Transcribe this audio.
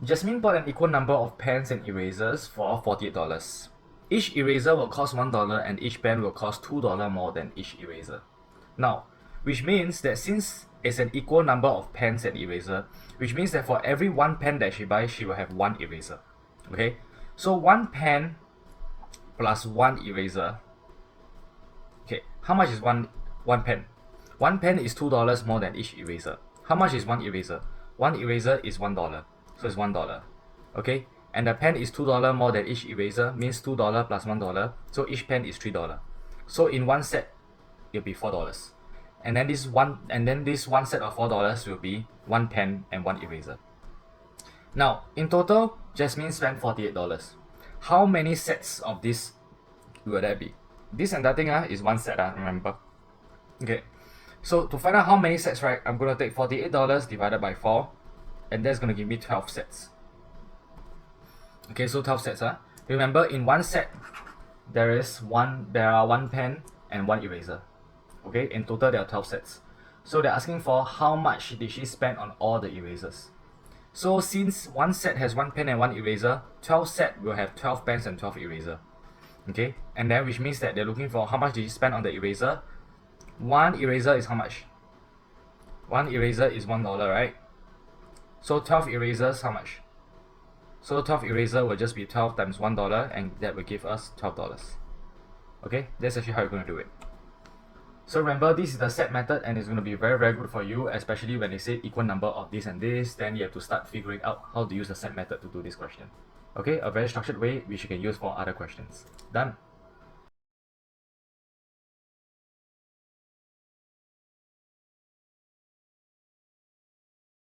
Jasmine bought an equal number of pens and erasers for $48. Each eraser will cost $1 and each pen will cost $2 more than each eraser. Now, which means that since it's an equal number of pens and eraser, which means that for every one pen that she buys, she will have one eraser. Okay, so one pen plus one eraser. Okay, how much is one pen? One pen is $2 more than each eraser. How much is one eraser? One eraser is $1, so it's $1. Okay, and the pen is $2 more than each eraser, means $2 plus $1, so each pen is $3. So in one set, it'll be $4. And then this one set of $4 will be one pen and one eraser. Now, in total, Jasmine spent $48. How many sets of this will there be? This entire thing is one set, remember? Okay, so to find out how many sets, right, I'm going to take $48 divided by 4, and that's going to give me 12 sets. Okay, so 12 sets. Remember, in one set, there are one pen and one eraser. Okay, in total there are 12 sets. So they're asking for how much did she spend on all the erasers. So since one set has one pen and one eraser, 12 set will have 12 pens and 12 eraser. Okay, and then which means that they're looking for how much did you spend on the eraser. One eraser is how much? One eraser is $1, right? So 12 erasers, how much? So 12 eraser will just be 12 times $1, and that will give us $12. Okay, that's actually how you're going to do it. So remember, this is the set method, and it's going to be very, very good for you, especially when they say equal number of this and this. Then you have to start figuring out how to use the set method to do this question. Okay, a very structured way which you can use for other questions. Done.